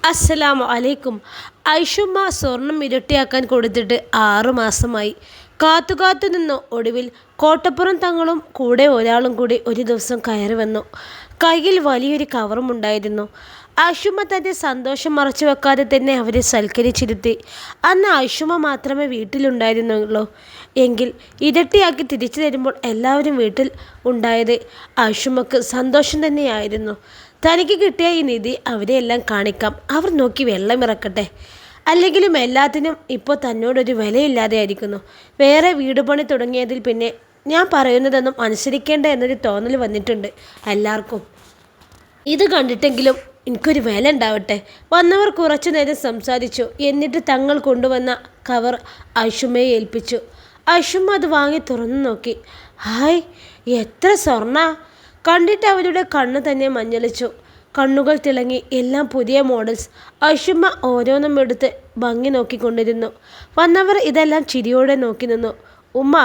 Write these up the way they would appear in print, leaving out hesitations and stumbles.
അസ്സലാമു അലൈക്കും. ഐഷുമ്മ സ്വർണം ഇരട്ടിയാക്കാൻ കൊടുത്തിട്ട് 6 മാസമായി. കാത്തു നിന്നു. ഒടുവിൽ കോട്ടപ്പുറം തങ്ങളും കൂടെ ഒരാളും കൂടി ഒരു ദിവസം കയറി വന്നു. കയ്യിൽ വലിയൊരു കവറും ഉണ്ടായിരുന്നു. ഐഷുമ്മ തൻ്റെ സന്തോഷം മറച്ചു വെക്കാതെ തന്നെ അവരെ സൽക്കരിച്ചിരുത്തി. അന്ന് ഐഷുമ്മ മാത്രമേ വീട്ടിലുണ്ടായിരുന്നുള്ളൂ. എങ്കിൽ ഇരട്ടിയാക്കി തിരിച്ചു തരുമ്പോൾ എല്ലാവരും വീട്ടിൽ ഉണ്ടായത് ഐഷുമ്മക്ക് സന്തോഷം തന്നെയായിരുന്നു. തനിക്ക് കിട്ടിയ ഈ നിധി അവരെയെല്ലാം കാണിക്കാം. അവർ നോക്കി വെള്ളമിറക്കട്ടെ. അല്ലെങ്കിലും എല്ലാത്തിനും ഇപ്പോൾ തന്നോടൊരു വിലയില്ലാതെ ആയിരിക്കുന്നു. വേറെ വീട് പണി തുടങ്ങിയതിൽ പിന്നെ ഞാൻ പറയുന്നതൊന്നും അനുസരിക്കേണ്ട എന്നൊരു തോന്നൽ വന്നിട്ടുണ്ട് എല്ലാവർക്കും. ഇത് കണ്ടിട്ടെങ്കിലും എനിക്കൊരു വില ഉണ്ടാവട്ടെ. വന്നവർ കുറച്ചു നേരം സംസാരിച്ചു. എന്നിട്ട് തങ്ങൾ കൊണ്ടുവന്ന കവർ ഐഷുമ്മയെ ഏൽപ്പിച്ചു. ഐഷുമ്മ അത് വാങ്ങി തുറന്നു നോക്കി. ഹായ്, എത്ര സ്വർണ്ണ! കണ്ടിട്ട് അവരുടെ കണ്ണ് തന്നെ മഞ്ഞളിച്ചു. കണ്ണുകൾ തിളങ്ങി. എല്ലാം പുതിയ മോഡൽസ്. ഐഷുമ്മ ഓരോന്നും എടുത്ത് ഭംഗി നോക്കിക്കൊണ്ടിരുന്നു. വന്നവർ ഇതെല്ലാം ചിരിയോടെ നോക്കി നിന്നു. ഉമ്മ,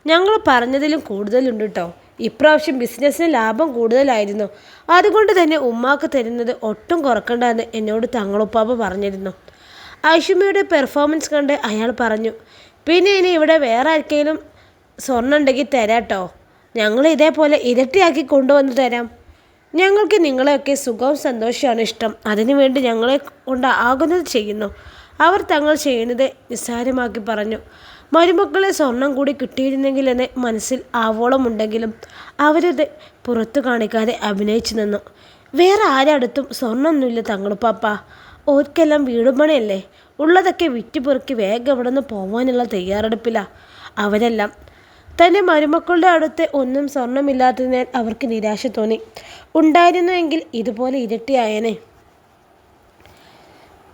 ഞങ്ങൾ പറഞ്ഞതിലും കൂടുതലുണ്ട് കേട്ടോ. ഇപ്രാവശ്യം ബിസിനസ്സിന് ലാഭം കൂടുതലായിരുന്നു. അതുകൊണ്ട് തന്നെ ഉമ്മാക്ക് തരുന്നത് ഒട്ടും കുറക്കണ്ടെന്ന് എന്നോട് തങ്ങളുപ്പാപ്പ പറഞ്ഞിരുന്നു. ഐഷുമ്മയുടെ പെർഫോമൻസ് കണ്ട് അയാൾ പറഞ്ഞു. പിന്നെ ഇനി ഇവിടെ വേറെ ആർക്കെങ്കിലും സ്വർണ്ണം ഉണ്ടെങ്കിൽ തരാട്ടോ. ഞങ്ങൾ ഇതേപോലെ ഇരട്ടിയാക്കി കൊണ്ടുവന്ന് തരാം. ഞങ്ങൾക്ക് നിങ്ങളെയൊക്കെ സുഖവും സന്തോഷമാണ് ഇഷ്ടം. അതിനുവേണ്ടി ഞങ്ങളെ കൊണ്ട് ആകുന്നത് ചെയ്യുന്നു. അവർ തങ്ങൾ ചെയ്യുന്നത് നിസ്സാരമാക്കി പറഞ്ഞു. മരുമക്കളെ സ്വർണം കൂടി കിട്ടിയിരുന്നെങ്കിൽ എന്ന് മനസ്സിൽ ആവോളമുണ്ടെങ്കിലും അവരത് പുറത്തു കാണിക്കാതെ അഭിനയിച്ചു നിന്നു. വേറെ ആരടുത്തും സ്വർണ്ണമൊന്നുമില്ല തങ്ങളുപ്പാപ്പ. ഓർക്കെല്ലാം വീടും പണിയല്ലേ. ഉള്ളതൊക്കെ വിറ്റുപെറുക്കി വേഗം ഇവിടെ നിന്ന് പോകാനുള്ള തയ്യാറെടുപ്പിലാണ് അവരെല്ലാം. തൻ്റെ മരുമക്കളുടെ അടുത്ത് ഒന്നും സ്വർണ്ണമില്ലാത്തതിനാൽ അവർക്ക് നിരാശ തോന്നി. ഉണ്ടായിരുന്നുവെങ്കിൽ ഇതുപോലെ ഇരട്ടിയായേനെ.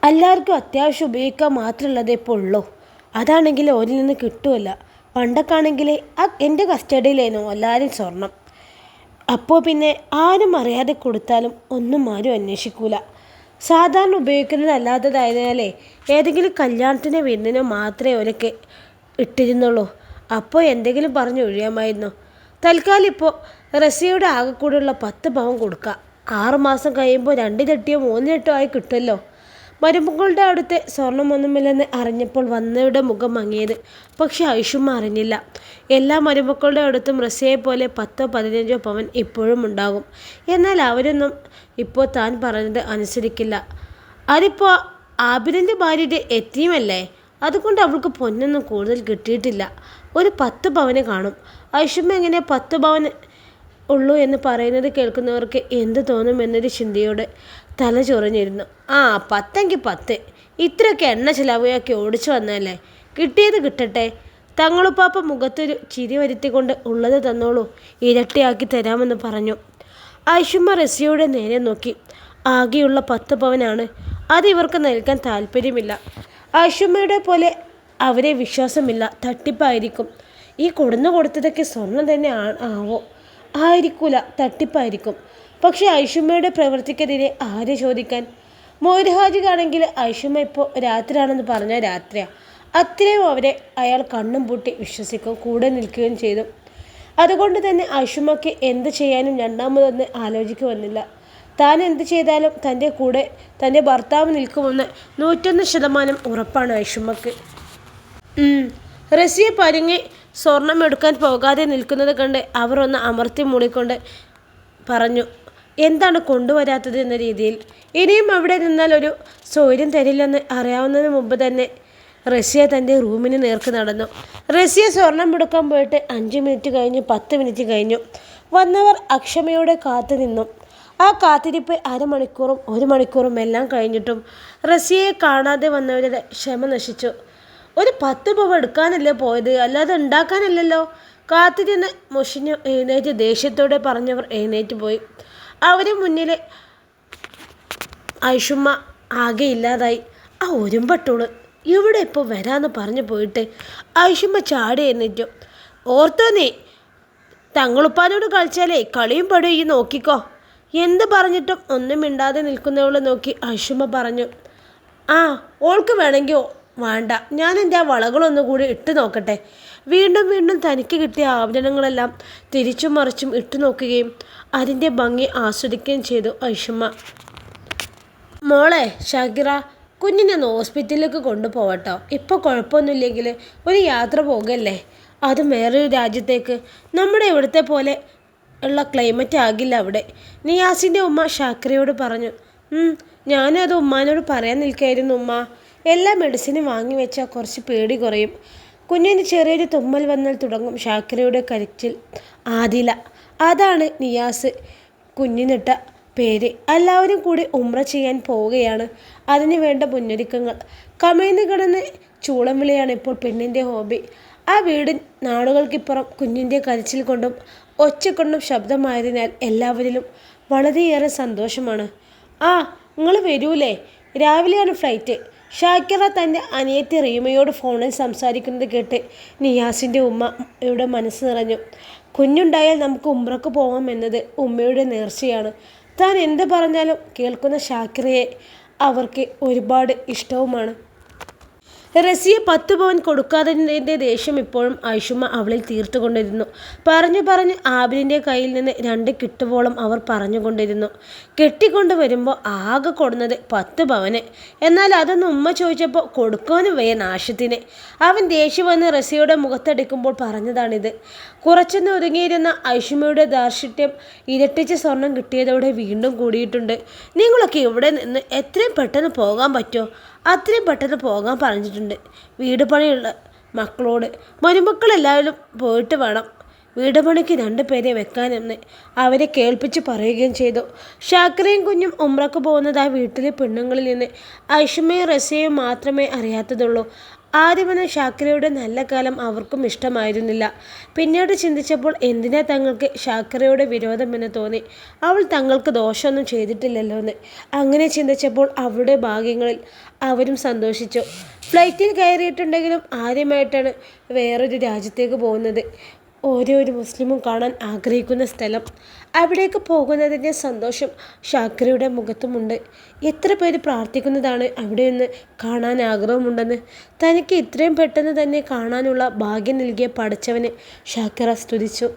എല്ലാവർക്കും അത്യാവശ്യം ഉപയോഗിക്കാൻ മാത്രമുള്ളതേ ഇപ്പോൾ ഉള്ളൂ. അതാണെങ്കിൽ ഓരിൽ നിന്ന് കിട്ടുമല്ല. പണ്ടൊക്കെയാണെങ്കിൽ എൻ്റെ കസ്റ്റഡിയിലായിരുന്നു എല്ലാവരും സ്വർണം. അപ്പോൾ പിന്നെ ആരും അറിയാതെ കൊടുത്താലും ഒന്നും ആരും അന്വേഷിക്കൂല. സാധാരണ ഉപയോഗിക്കുന്നതല്ലാത്തതായതിനാലേ ഏതെങ്കിലും കല്യാണത്തിനോ വിരുന്നിനോ മാത്രമേ അവരൊക്കെ ഇട്ടിരുന്നുള്ളൂ. അപ്പോൾ എന്തെങ്കിലും പറഞ്ഞ് ഒഴിയാമായിരുന്നു. തൽക്കാലം ഇപ്പോൾ റസിയയുടെ ആകെക്കൂടെയുള്ള 10 പവൻ കൊടുക്കുക. 6 മാസം കഴിയുമ്പോൾ 2 ഇരട്ടിയോ 3 ഇരട്ടിയോ ആയി കിട്ടുമല്ലോ. മരുമക്കളുടെ അടുത്ത് സ്വർണ്ണമൊന്നുമില്ലെന്ന് അറിഞ്ഞപ്പോൾ വന്നവരുടെ മുഖം മങ്ങിയത്. പക്ഷെ ഐഷുമ്മ അറിഞ്ഞില്ല. എല്ലാ മരുമക്കളുടെ അടുത്തും റസിയയെ പോലെ 10 15 പവൻ ഇപ്പോഴും ഉണ്ടാകും. എന്നാൽ അവരൊന്നും ഇപ്പോൾ താൻ പറഞ്ഞത് അനുസരിക്കില്ല. അതിപ്പോൾ ആബിദിൻ്റെ ഭാര്യയുടെ എത്തിയുമല്ലേ. അതുകൊണ്ട് അവൾക്ക് പൊന്നൊന്നും കൂടുതൽ കിട്ടിയിട്ടില്ല. ഒരു 10 പവന് കാണും. ഐഷുമ്മ എങ്ങനെ 10 പവന് ഉള്ളൂ എന്ന് പറയുന്നത് കേൾക്കുന്നവർക്ക് എന്ത് തോന്നുമെന്നൊരു ചിന്തയോടെ തല ചൊറിഞ്ഞിരുന്നു. 10 10. ഇത്രയൊക്കെ എണ്ണ ചിലവാക്കി ഓടിച്ചു വന്നല്ലേ. കിട്ടിയത് കിട്ടട്ടെ. തങ്ങളുപ്പാപ്പ മുഖത്തൊരു ചിരി വരുത്തിക്കൊണ്ട് ഉള്ളത് തന്നോളൂ, ഇരട്ടിയാക്കി തരാമെന്ന് പറഞ്ഞു. ഐഷുമ്മ റസിയയുടെ നേരെ നോക്കി. ആകെയുള്ള 10 പവനാണ്. അത് ഇവർക്ക് നൽകാൻ താല്പര്യമില്ല. ഐഷുമ്മയുടെ പോലെ അവരെ വിശ്വാസമില്ല. തട്ടിപ്പായിരിക്കും. ഈ കൊടുത്തതൊക്കെ സ്വർണം തന്നെ ആവോ? ആയിരിക്കൂല, തട്ടിപ്പായിരിക്കും. പക്ഷെ ഐഷുമ്മയുടെ പ്രവൃത്തിക്കെതിരെ ആരെ ചോദിക്കാൻ? മൊയ്തുഹാജിക്കാണെങ്കിൽ ഐഷുമ്മ ഇപ്പോൾ രാത്രിയാണെന്ന് പറഞ്ഞാൽ രാത്രിയാണ്. അത്രയും അവരെ അയാൾ കണ്ണും പൂട്ടി വിശ്വസിക്കും, കൂടെ നിൽക്കുകയും ചെയ്തു. അതുകൊണ്ട് തന്നെ ഐഷുമ്മയ്ക്ക് എന്ത് ചെയ്യാനും രണ്ടാമതൊന്ന് ആലോചിക്കുമെന്നില്ല. താൻ എന്ത് ചെയ്താലും തൻ്റെ കൂടെ തൻ്റെ ഭർത്താവ് നിൽക്കുമെന്ന് 101% ഉറപ്പാണ് ഐഷുമ്മക്ക്. റസിയെ പരുങ്ങി സ്വർണം എടുക്കാൻ പോകാതെ നിൽക്കുന്നത് കണ്ട് അവർ ഒന്ന് അമർത്തി മൂടിക്കൊണ്ട് പറഞ്ഞു, എന്താണ് കൊണ്ടുവരാത്തത് എന്ന രീതിയിൽ. ഇനിയും അവിടെ നിന്നാൽ ഒരു സൗകര്യം തരില്ലെന്ന് അറിയാവുന്നതിന് മുമ്പ് തന്നെ റസിയ തൻ്റെ റൂമിന് നേർക്ക് നടന്നു. റസിയ സ്വർണം എടുക്കാൻ പോയിട്ട് 5 മിനിറ്റ് കഴിഞ്ഞു, 10 മിനിറ്റ് കഴിഞ്ഞു. വന്നവർ അക്ഷമയോടെ കാത്തു നിന്നു. ആ കാത്തിരിപ്പ് അരമണിക്കൂറും 1 മണിക്കൂറും എല്ലാം കഴിഞ്ഞിട്ടും റസിയയെ കാണാതെ വന്നവരുടെ ക്ഷമ നശിച്ചു. ഒരു 10 പവൻ എടുക്കാനല്ലേ പോയത്, അല്ലാതെ ഉണ്ടാക്കാനല്ലല്ലോ. കാത്തിരുന്ന് മുഷിഞ്ഞു എഴുന്നേറ്റ് ദേഷ്യത്തോടെ പറഞ്ഞവർ എഴുന്നേറ്റ് പോയി. അവരെ മുന്നിൽ ഐഷുമ്മ ആകെ ഇല്ലാതായി. ആ ഒരുമ്പട്ടോള് ഇവിടെ ഇപ്പോൾ വരാമെന്ന് പറഞ്ഞു പോയിട്ട് ഐഷുമ്മ ചാടി എഴുന്നേറ്റു. ഓർത്തോ നീ, തങ്ങളുപ്പാനോട് കളിച്ചാലേ കളിയും പടും ഈ നോക്കിക്കോ. എന്ത് പറഞ്ഞിട്ടും ഒന്നും മിണ്ടാതെ നിൽക്കുന്നവളെ നോക്കി ഐഷുമ്മ പറഞ്ഞു. ഓൾക്ക് വേണമെങ്കിൽ വേണ്ട, ഞാൻ എൻ്റെ ആ വളകളൊന്നുകൂടി ഇട്ട് നോക്കട്ടെ. വീണ്ടും വീണ്ടും തനിക്ക് കിട്ടിയ ആഭരണങ്ങളെല്ലാം തിരിച്ചും മറിച്ചും ഇട്ടു നോക്കുകയും അതിൻ്റെ ഭംഗി ആസ്വദിക്കുകയും ചെയ്തു ഐഷുമ്മ. മോളെ ഷാക്കിറ, കുഞ്ഞിനെ ഒന്ന് ഹോസ്പിറ്റലിലേക്ക് കൊണ്ടുപോകട്ടോ. ഇപ്പോൾ കുഴപ്പമൊന്നുമില്ലെങ്കിൽ ഒരു യാത്ര പോകല്ലേ, അതും വേറൊരു രാജ്യത്തേക്ക്. നമ്മുടെ ഇവിടുത്തെ പോലെ ഉള്ള ക്ലൈമറ്റ് ആകില്ല അവിടെ. നിയാസിൻ്റെ ഉമ്മ ഷാക്കിറയോട് പറഞ്ഞു. ഞാനത് ഉമ്മാനോട് പറയാൻ നിൽക്കായിരുന്നു ഉമ്മ. എല്ലാ മെഡിസിനും വാങ്ങി വെച്ചാൽ കുറച്ച് പേടി കുറയും. കുഞ്ഞിന് ചെറിയൊരു തുമ്മൽ വന്നാൽ തുടങ്ങും ഷാക്കിറയുടെ കരച്ചിൽ. ആദില, അതാണ് നിയാസ് കുഞ്ഞിനിട്ട പേര്. എല്ലാവരും കൂടി ഉംറ ചെയ്യാൻ പോവുകയാണ്. അതിന് വേണ്ട മുന്നൊരുക്കങ്ങൾ. കമഴ്ന്ന് കിടന്ന് ചൂളം വിളിയാണ് ഇപ്പോൾ പെണ്ണിൻ്റെ ഹോബി. ആ വീട് നാടുകൾക്കിപ്പുറം കുഞ്ഞിൻ്റെ കരച്ചിൽ കൊണ്ടും ഒച്ചക്കൊണ്ടും ശബ്ദമായതിനാൽ എല്ലാവരിലും വളരെയേറെ സന്തോഷമാണ്. ആ, നിങ്ങൾ വരൂലേ? രാവിലെയാണ് ഫ്ലൈറ്റ്. ഷാക്കിറ തൻ്റെ അനിയത്തി റീമയോട് ഫോണിൽ സംസാരിക്കുന്നത് കേട്ട് നിയാസിൻ്റെ ഉമ്മയുടെ മനസ്സ് നിറഞ്ഞു. കുഞ്ഞുണ്ടായാൽ നമുക്ക് ഉംറക്ക് പോകാം എന്നത് ഉമ്മയുടെ നേർച്ചയാണ്. താൻ എന്ത് പറഞ്ഞാലും കേൾക്കുന്ന ഷാക്കിറയെ അവർക്ക് ഒരുപാട് ഇഷ്ടവുമാണ്. റസിയെ 10 പവൻ കൊടുക്കാത്തതിൻ്റെ ദേഷ്യം ഇപ്പോഴും ഐഷുമ്മ അവളിൽ തീർത്തുകൊണ്ടിരുന്നു. പറഞ്ഞ് ആബിലിൻ്റെ കയ്യിൽ നിന്ന് 2 കിട്ടുവോളം അവർ പറഞ്ഞുകൊണ്ടിരുന്നു. കെട്ടിക്കൊണ്ട് വരുമ്പോൾ ആകെ കൊടുന്നത് 10 പവന്. എന്നാൽ അതൊന്ന് ഉമ്മ ചോദിച്ചപ്പോൾ കൊടുക്കാനും വയ്യ നാശത്തിന്. അവൻ ദേഷ്യം വന്ന് റസിയുടെ മുഖത്തടിക്കുമ്പോൾ പറഞ്ഞതാണിത്. കുറച്ചൊന്ന് ഒതുങ്ങിയിരുന്ന ഐഷുമ്മയുടെ ധാർഷ്ട്യം ഇരട്ടിച്ച സ്വർണം കിട്ടിയതോടെ വീണ്ടും കൂടിയിട്ടുണ്ട്. നിങ്ങളൊക്കെ ഇവിടെ നിന്ന് എത്രയും പെട്ടെന്ന് പോകാൻ പറ്റുമോ അത്രയും പെട്ടെന്ന് പോകാൻ പറഞ്ഞിട്ടുണ്ട്. വീട് പണിയുള്ള മക്കളോട്. മരുമക്കളെല്ലാവരും പോയിട്ട് വേണം വീട് പണിക്ക് 2 പേരെ വെക്കാനെന്ന് അവരെ കേൾപ്പിച്ച് പറയുകയും ചെയ്തു. ഷാക്കിറയും കുഞ്ഞും ഉംറക്ക് പോകുന്നത് ആ വീട്ടിലെ പെണ്ണുങ്ങളിൽ നിന്ന് ഐഷുമ്മയും റസിയയും മാത്രമേ അറിയാത്തതുള്ളൂ. ആദ്യമൊന്നും ഷാക്കിറയുടെ നല്ല കാലം അവർക്കും ഇഷ്ടമായിരുന്നില്ല. പിന്നീട് ചിന്തിച്ചപ്പോൾ എന്തിനാ തങ്ങൾക്ക് ഷാക്കിറയുടെ വിരോധമെന്ന് തോന്നി. അവൾ തങ്ങൾക്ക് ദോഷമൊന്നും ചെയ്തിട്ടില്ലല്ലോ എന്ന്. അങ്ങനെ ചിന്തിച്ചപ്പോൾ അവളുടെ ഭാഗ്യങ്ങളിൽ അവരും സന്തോഷിച്ചു. ഫ്ലൈറ്റിൽ കയറിയിട്ടുണ്ടെങ്കിലും ആദ്യമായിട്ടാണ് വേറൊരു രാജ്യത്തേക്ക് പോകുന്നത്. ഓരോ മുസ്ലിമും കാണാൻ ആഗ്രഹിക്കുന്ന സ്ഥലം. അവിടേക്ക് പോകുന്നതിൻ്റെ സന്തോഷം ഷാക്കിറയുടെ മുഖത്തുമുണ്ട്. എത്ര പേര് പ്രാർത്ഥിക്കുന്നതാണ് അവിടെ നിന്ന് കാണാൻ ആഗ്രഹമുണ്ടെന്ന്. തനിക്ക് ഇത്രയും പെട്ടെന്ന് തന്നെ കാണാനുള്ള ഭാഗ്യം നൽകിയ പടച്ചവനെ ഷാക്കിറ സ്തുതിച്ചു.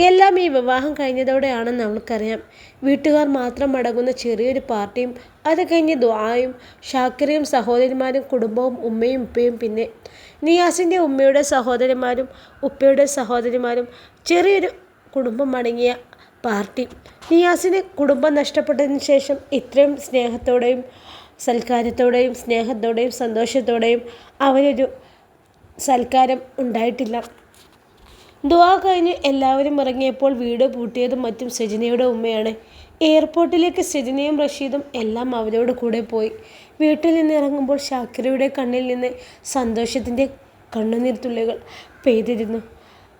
എല്ലാം ഈ വിവാഹം കഴിഞ്ഞതോടെയാണെന്ന് അവൾക്കറിയാം. വീട്ടുകാർ മാത്രം അടങ്ങുന്ന ചെറിയൊരു പാർട്ടിയും അത് കഴിഞ്ഞ് ദുആയും ഷാക്കിറയും സഹോദരിമാരും കുടുംബവും ഉമ്മയും ഉപ്പയും പിന്നെ നിയാസിൻ്റെ ഉമ്മയുടെ സഹോദരന്മാരും ഉപ്പയുടെ സഹോദരിമാരും ചെറിയൊരു കുടുംബം അടങ്ങിയ പാർട്ടി. നിയാസിന് കുടുംബം നഷ്ടപ്പെട്ടതിന് ശേഷം ഇത്രയും സ്നേഹത്തോടെയും സൽക്കാരത്തോടെയും സ്നേഹത്തോടെയും സന്തോഷത്തോടെയും അവരൊരു സൽക്കാരം ഉണ്ടായിട്ടില്ല. ദുആ കഴിഞ്ഞ് എല്ലാവരും ഇറങ്ങിയപ്പോൾ വീട് പൂട്ടിയതും മറ്റും സെജിനയുടെ ഉമ്മയാണ്. എയർപോർട്ടിലേക്ക് സെജിനയും റഷീദും എല്ലാം അവരോട് കൂടെ പോയി. വീട്ടിൽ നിന്ന് ഇറങ്ങുമ്പോൾ ഷാക്കിറയുടെ കണ്ണിൽ നിന്ന് സന്തോഷത്തിൻ്റെ കണ്ണുനീർ തുള്ളികൾ പെയ്തിരുന്നു.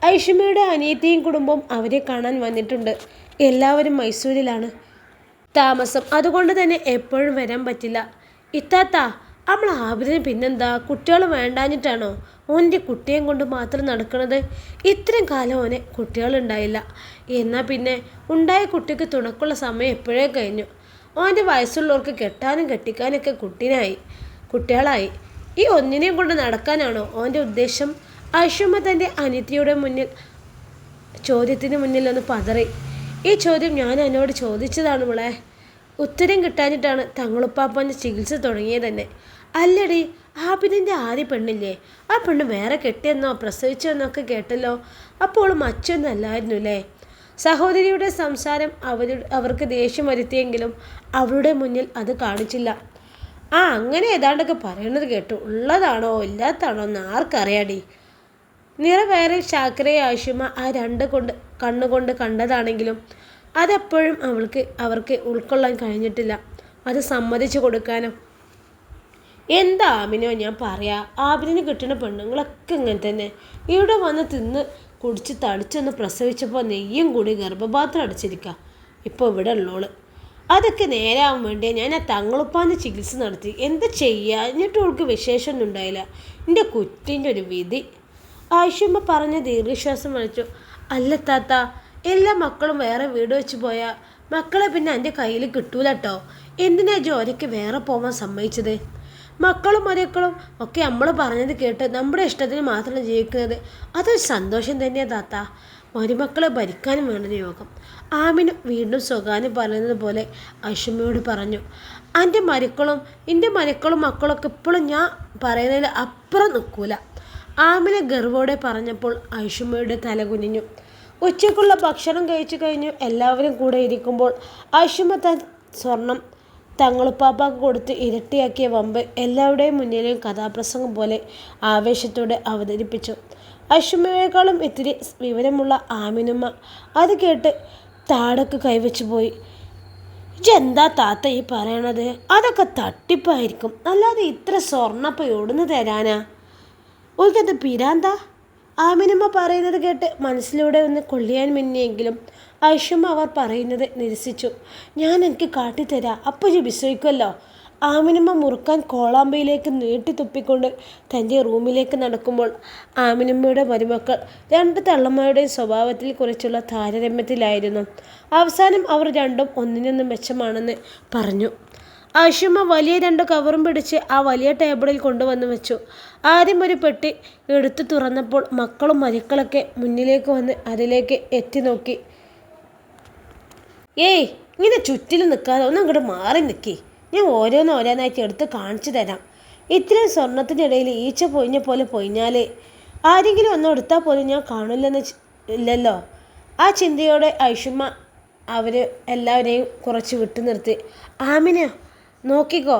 ഐഷുമ്മയുടെ അനിയത്തിയും കുടുംബവും അവരെ കാണാൻ വന്നിട്ടുണ്ട്. എല്ലാവരും മൈസൂരിലാണ് താമസം. അതുകൊണ്ട് തന്നെ എപ്പോഴും വരാൻ പറ്റില്ല. ഇത്താത്ത, നമ്മൾ ആബിദിന് പിന്നെന്താ കുട്ടികൾ വേണ്ടാഞ്ഞിട്ടാണോ ഓൻ്റെ കുട്ടിയും കൊണ്ട് മാത്രം നടക്കുന്നത്? ഇത്രയും കാലം ഓനെ കുട്ടികളുണ്ടായില്ല. എന്നാൽ പിന്നെ ഉണ്ടായ കുട്ടിക്ക് തുണക്കുള്ള സമയം എപ്പോഴേ കഴിഞ്ഞു. ഓൻ്റെ വയസ്സുള്ളവർക്ക് കെട്ടാനും കെട്ടിക്കാനൊക്കെ കുട്ടികളായി. ഈ ഒന്നിനെയും കൊണ്ട് നടക്കാനാണോ ഓൻ്റെ ഉദ്ദേശം? ഐഷുമ്മ തൻ്റെ അനിത്യയുടെ ചോദ്യത്തിന് മുന്നിൽ ഒന്ന് പതറി. ഈ ചോദ്യം ഞാൻ എന്നോട് ചോദിച്ചതാണ് മോളെ. ഉത്തരം കിട്ടാഞ്ഞിട്ടാണ് തങ്ങളുപ്പാപ്പൻ്റെ ചികിത്സ തുടങ്ങിയത് തന്നെ. അല്ലടി, ആബിദിൻ്റെ ആദ്യ പെണ്ണില്ലേ, ആ പെണ്ണ് വേറെ കെട്ടിയെന്നോ പ്രസവിച്ചെന്നോ ഒക്കെ കേട്ടല്ലോ. അപ്പോൾ മച്ചൊന്നും അല്ലായിരുന്നു അല്ലേ? സഹോദരിയുടെ സംസാരം അവർക്ക് ദേഷ്യം വരുത്തിയെങ്കിലും അവളുടെ മുന്നിൽ അത് കാണിച്ചില്ല. അങ്ങനെ ഏതാണ്ടൊക്കെ പറയണത് കേട്ടു. ഉള്ളതാണോ ഇല്ലാത്താണോ എന്ന് ആർക്കറിയാടി. നിറവേറെ ഷാക്കിറയെ ആയിഷുമ്മ ആ 2 കണ്ണുകൊണ്ട് കണ്ടതാണെങ്കിലും അതെപ്പോഴും അവർക്ക് ഉൾക്കൊള്ളാൻ കഴിഞ്ഞിട്ടില്ല. അത് സമ്മതിച്ചു കൊടുക്കാനോ. എന്താ ആമിനോ ഞാൻ പറയാ, ആബിദിന് കിട്ടുന്ന പെണ്ണുങ്ങളൊക്കെ ഇങ്ങനെ തന്നെ. ഇവിടെ വന്ന് തിന്ന് കുടിച്ച് തടിച്ചൊന്ന് പ്രസവിച്ചപ്പോൾ നെയ്യും കൂടി ഗർഭപാത്രം അടിച്ചിരിക്കുക ഇപ്പോൾ ഇവിടെ ഉള്ളോള്. അതൊക്കെ നേരാവാൻ വേണ്ടിയാ ഞാൻ ആ തങ്ങളുപ്പാൻ്റെ ചികിത്സ നടത്തി. എന്താ ചെയ്യുക, എന്നിട്ട് അവൾക്ക് വിശേഷമൊന്നും ഉണ്ടായില്ല. എൻ്റെ കുറ്റീൻ്റെ ഒരു വിധി. ആയിഷുമ്മ പറഞ്ഞ ദീർഘശ്വാസം വലിച്ചു. അല്ല താത്ത, എല്ലാ മക്കളും വേറെ വീട് വെച്ച് പോയാൽ മക്കളെ പിന്നെ എൻ്റെ കയ്യിൽ കിട്ടൂല കേട്ടോ. എന്തിനാ ജോലിക്ക് വേറെ പോകാൻ സമ്മതിച്ചത്? മക്കളും മരുക്കളും ഒക്കെ നമ്മൾ പറഞ്ഞത് കേട്ട് നമ്മുടെ ഇഷ്ടത്തിന് മാത്രം ജീവിക്കുന്നത് അതൊരു സന്തോഷം തന്നെയാണ് താത്ത. മരുമക്കളെ ഭരിക്കാനും വേണ്ടൊരു യോഗം. ആമിന് വീണ്ടും സ്വകാര്യം പറയുന്നത് പോലെ ഐഷുമ്മയോട് പറഞ്ഞു. എൻ്റെ മരുക്കളും മക്കളൊക്കെ ഇപ്പോഴും ഞാൻ പറയുന്നതിൽ അപ്പുറം നിൽക്കൂല. ആമിന ഗർവോടെ പറഞ്ഞപ്പോൾ ഐഷുമ്മയുടെ തല കുനിഞ്ഞു. ഉച്ചയ്ക്കുള്ള ഭക്ഷണം കഴിച്ചു കഴിഞ്ഞു എല്ലാവരും കൂടെ ഇരിക്കുമ്പോൾ ഐഷുമ്മ താൻ സ്വർണം തങ്ങളുപ്പാപ്പാക്ക് കൊടുത്ത് ഇരട്ടിയാക്കിയ വമ്പ് എല്ലാവരുടെയും മുന്നിലെയും കഥാപ്രസംഗം പോലെ ആവേശത്തോടെ അവതരിപ്പിച്ചു. ഐഷുമ്മയേക്കാളും ഇത്തിരി വിവരമുള്ള ആമിനുമ്മ അത് കേട്ട് താടക്ക് കൈവച്ചു പോയി. ഇതെന്താ താത്ത ഈ പറയണത്? അതൊക്കെ തട്ടിപ്പായിരിക്കും, അല്ലാതെ ഇത്ര സ്വർണ്ണപ്പം എവിടുന്ന് തരാനാ? ഓൽക്കത് പിരാന്താ? ആമിനുമ്മ പറയുന്നത് കേട്ട് മനസ്സിലൂടെ ഒന്ന് കൊള്ളിയാൻ മിന്നിയെങ്കിലും ഐഷുമ്മ അവർ പറയുന്നത് നിരസിച്ചു. ഞാൻ എനിക്ക് കാട്ടിത്തരാം, അപ്പോൾ ഇജ്ജ് വിശ്വസിക്കുമല്ലോ. ആമിനുമ്മ മുറുക്കാൻ കോളാമ്പയിലേക്ക് നീട്ടി തുപ്പിക്കൊണ്ട് തൻ്റെ റൂമിലേക്ക് നടക്കുമ്പോൾ ആമിനുമ്മയുടെ മരുമക്കൾ രണ്ട് തള്ളമ്മയുടെയും സ്വഭാവത്തിൽ കുറിച്ചുള്ള താരതമ്യത്തിലായിരുന്നു. അവസാനം അവർ രണ്ടും ഒന്നിനൊന്ന് മെച്ചമാണെന്ന് പറഞ്ഞു. ഐഷുമ്മ വലിയ രണ്ട് കവറും പിടിച്ച് ആ വലിയ ടേബിളിൽ കൊണ്ടുവന്ന് വെച്ചു. ആദ്യം ഒരു പെട്ടി എടുത്തു തുറന്നപ്പോൾ മക്കളും മരുക്കളൊക്കെ മുന്നിലേക്ക് വന്ന് അതിലേക്ക് എത്തി നോക്കി. ഏയ്, ഇങ്ങനെ ചുറ്റിലും നിൽക്കാതെ ഒന്ന് അങ്ങോട്ട് മാറി നിൽക്കി, ഞാൻ ഓരോന്നായിട്ട് എടുത്ത് കാണിച്ചു തരാം. ഇത്രയും സ്വർണത്തിനിടയിൽ ഈച്ച പൊയിഞ്ഞ പോലെ പൊയിഞ്ഞാൽ ആരെങ്കിലും ഒന്നും എടുത്താൽ പോലും ഞാൻ കാണില്ലെന്ന് ഇല്ലല്ലോ. ആ ചിന്തയോടെ ഐഷുമ്മ അവർ എല്ലാവരെയും കുറച്ച് വിട്ടു നിർത്തി. ആമിന നോക്കിക്കോ,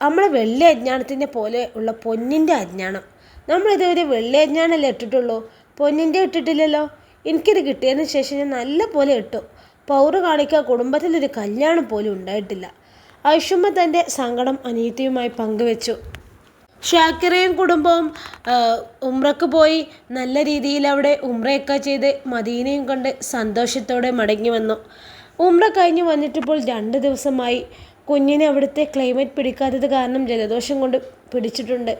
നമ്മളെ വെള്ളി അജ്ഞാനത്തിൻ്റെ പോലെ ഉള്ള പൊന്നിൻ്റെ അജ്ഞാനം. നമ്മളിതുവരെ വെള്ളി അജ്ഞാനല്ലേ ഇട്ടിട്ടുള്ളൂ, പൊന്നിൻ്റെ ഇട്ടിട്ടില്ലല്ലോ. എനിക്കിത് കിട്ടിയതിന് ശേഷം ഞാൻ നല്ല പോലെ ഇട്ടു. പൗറ് കാണിക്കാൻ കുടുംബത്തിലൊരു കല്യാണം പോലും ഉണ്ടായിട്ടില്ല. ഐഷുമ്മ തൻ്റെ സങ്കടം അനിയത്തിയുമായി പങ്കുവെച്ചു. ഷാക്കിറയും കുടുംബവും ഉംറക്ക് പോയി നല്ല രീതിയിൽ അവിടെ ഉംറയൊക്കെ ചെയ്ത് മദീനയും കണ്ട് സന്തോഷത്തോടെ മടങ്ങി വന്നു. ഉംറ കഴിഞ്ഞ് വന്നിട്ടിപ്പോൾ 2 ദിവസമായി. കുഞ്ഞിനെ അവിടുത്തെ ക്ലൈമറ്റ് പിടിക്കാത്തത് കാരണം ജലദോഷം കൊണ്ട് പിടിച്ചിട്ടുണ്ട്.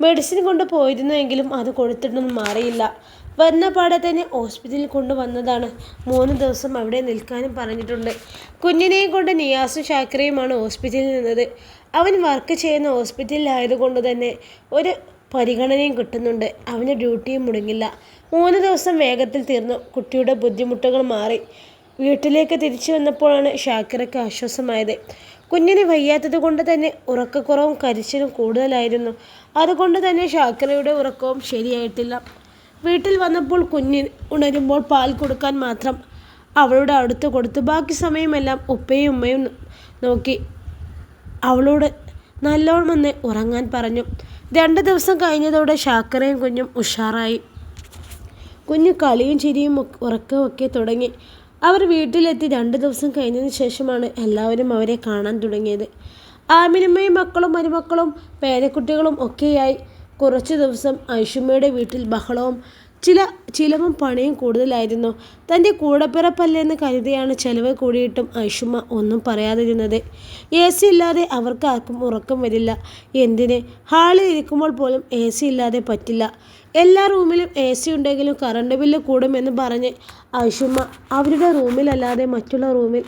മെഡിസിൻ കൊണ്ട് പോയിരുന്നുവെങ്കിലും അത് കൊടുത്തിട്ടൊന്നും മാറിയില്ല. വന്ന പാടെ തന്നെ ഹോസ്പിറ്റലിൽ കൊണ്ടുവന്നതാണ്. 3 ദിവസം അവിടെ നിൽക്കാനും പറഞ്ഞിട്ടുണ്ട്. കുഞ്ഞിനെയും കൊണ്ട് നിയാസും ഷാക്കിറയുമാണ് ഹോസ്പിറ്റലിൽ നിന്നത്. അവൻ വർക്ക് ചെയ്യുന്ന ഹോസ്പിറ്റലിലായതുകൊണ്ട് തന്നെ ഒരു പരിഗണനയും കിട്ടുന്നുണ്ട്. അവന് ഡ്യൂട്ടിയും മുടങ്ങില്ല. 3 ദിവസം വേഗത്തിൽ തീർന്നു. കുട്ടിയുടെ ബുദ്ധിമുട്ടുകൾ മാറി. വീട്ടിലേക്ക് തിരിച്ചു വന്നപ്പോഴാണ് ഷാക്കിറയ്ക്ക് ആശ്വാസമായത്. കുഞ്ഞിന് വയ്യാത്തത് കൊണ്ട് തന്നെ ഉറക്കക്കുറവും കരിച്ചിലും കൂടുതലായിരുന്നു. അതുകൊണ്ട് തന്നെ ഷാക്കിറയുടെ ഉറക്കവും ശരിയായിട്ടില്ല. വീട്ടിൽ വന്നപ്പോൾ കുഞ്ഞ് ഉണരുമ്പോൾ പാൽ കൊടുക്കാൻ മാത്രം അവളുടെ അടുത്ത് കൊടുത്തു. ബാക്കി സമയമെല്ലാം ഉപ്പയും ഉമ്മയും നോക്കി അവളോട് നല്ലോണം ഉറങ്ങാൻ പറഞ്ഞു. 2 ദിവസം കഴിഞ്ഞതോടെ ഷാക്കിറയും കുഞ്ഞും ഉഷാറായി. കുഞ്ഞ് കളിയും ചിരിയും ഉറക്കമൊക്കെ തുടങ്ങി. അവർ വീട്ടിലെത്തി 2 ദിവസം കഴിഞ്ഞതിന് ശേഷമാണ് എല്ലാവരും അവരെ കാണാൻ തുടങ്ങിയത്. ആമിനുമ്മയും മക്കളും മരുമക്കളും പേരക്കുട്ടികളും ഒക്കെയായി കുറച്ച് ദിവസം ഐഷുമ്മയുടെ വീട്ടിൽ ബഹളവും ചിലവും പണിയും കൂടുതലായിരുന്നു. തൻ്റെ കൂടപ്പിറപ്പല്ലെന്ന് കരുതിയാണ് ചെലവ് കൂടിയിട്ടും ഐഷുമ്മ ഒന്നും പറയാതിരുന്നത്. AC ഇല്ലാതെ അവർക്ക് ആർക്കും ഉറക്കം വരില്ല. എന്തിന്, ഹാളിൽ ഇരിക്കുമ്പോൾ പോലും AC ഇല്ലാതെ പറ്റില്ല. എല്ലാ റൂമിലും AC ഉണ്ടെങ്കിലും കറണ്ട് ബില്ല് കൂടുമെന്ന് പറഞ്ഞ് ഐഷുമ്മ അവരുടെ റൂമിലല്ലാതെ മറ്റുള്ള റൂമിൽ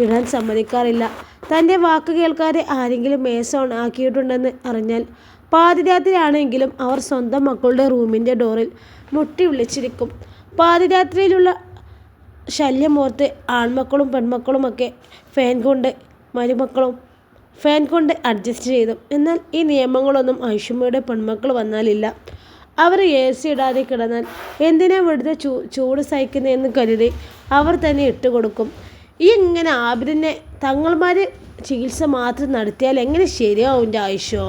ഇടാൻ സമ്മതിക്കാറില്ല. തൻ്റെ വാക്ക് കേൾക്കാതെ ആരെങ്കിലും AC ഓൺ ആക്കിയിട്ടുണ്ടെന്ന് അറിഞ്ഞാൽ പാതിരാത്രിയാണെങ്കിലും അവർ സ്വന്തം മക്കളുടെ റൂമിൻ്റെ ഡോറിൽ മുട്ടി വിളിച്ചിരിക്കും. പാതിരാത്രിയിലുള്ള ശല്യമോർത്ത് ആൺമക്കളും പെൺമക്കളുമൊക്കെ മരുമക്കളും ഫാൻ കൊണ്ട് അഡ്ജസ്റ്റ് ചെയ്തു. എന്നാൽ ഈ നിയമങ്ങളൊന്നും ഐഷുമ്മയുടെ പെൺമക്കൾ വന്നാലില്ല. അവർ AC ഇടാതെ കിടന്നാൽ എന്തിനാ വെറുതെ ചൂട് സഹിക്കുന്നതെന്ന് കരുതി അവർ തന്നെ ഇട്ടുകൊടുക്കും. ഇങ്ങനെ ആബിദിനെ തങ്ങൾമാർ ചികിത്സ മാത്രം നടത്തിയാൽ എങ്ങനെ ശരിയാവും എൻ്റെ ആയുഷോ?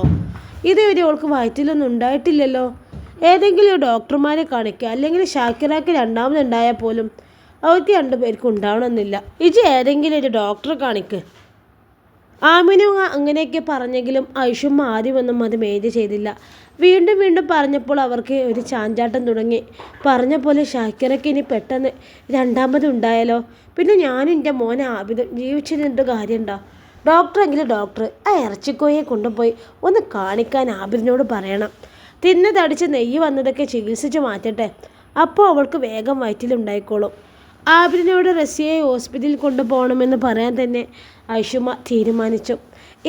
ഇതുവരെ അവൾക്ക് വയറ്റിലൊന്നും ഉണ്ടായിട്ടില്ലല്ലോ. ഏതെങ്കിലും ഡോക്ടർമാരെ കാണിക്കുക, അല്ലെങ്കിൽ ഷാക്കിറാക്ക് രണ്ടാമതുണ്ടായാൽ പോലും അവർക്ക് 2 പേർക്കും ഉണ്ടാവണമെന്നില്ല. ഏതെങ്കിലും ഒരു ഡോക്ടറെ കാണിക്ക്. ആമിനു അങ്ങനെയൊക്കെ പറഞ്ഞെങ്കിലും ഐഷുമ്മ ആദ്യമൊന്നും അത് മെയിൻറ്റ് ചെയ്തില്ല. വീണ്ടും പറഞ്ഞപ്പോൾ അവർക്ക് ഒരു ചാഞ്ചാട്ടം തുടങ്ങി. പറഞ്ഞ പോലെ ഷാക്കിറയ്ക്ക് ഇനി പെട്ടെന്ന് രണ്ടാമതുണ്ടായാലോ? പിന്നെ ഞാനും എൻ്റെ മോനെ ആബിദും ജീവിച്ചിരുന്നിട്ട് കാര്യമുണ്ടോ? ഡോക്ടറെങ്കിലും ഡോക്ടർ ആ ഇറച്ചിക്കോയെ കൊണ്ടുപോയി ഒന്ന് കാണിക്കാൻ ആബിദിനോട് പറയണം. തിന്നതടിച്ച് നെയ്യ് വന്നതൊക്കെ ചികിത്സിച്ച് മാറ്റട്ടെ, അപ്പോൾ അവൾക്ക് വേഗം വയറ്റിലുണ്ടായിക്കോളും. ആബിദിനോട് റസിയയെ ഹോസ്പിറ്റലിൽ കൊണ്ടുപോകണമെന്ന് പറയാൻ തന്നെ ഐഷുമ്മ തീരുമാനിച്ചു.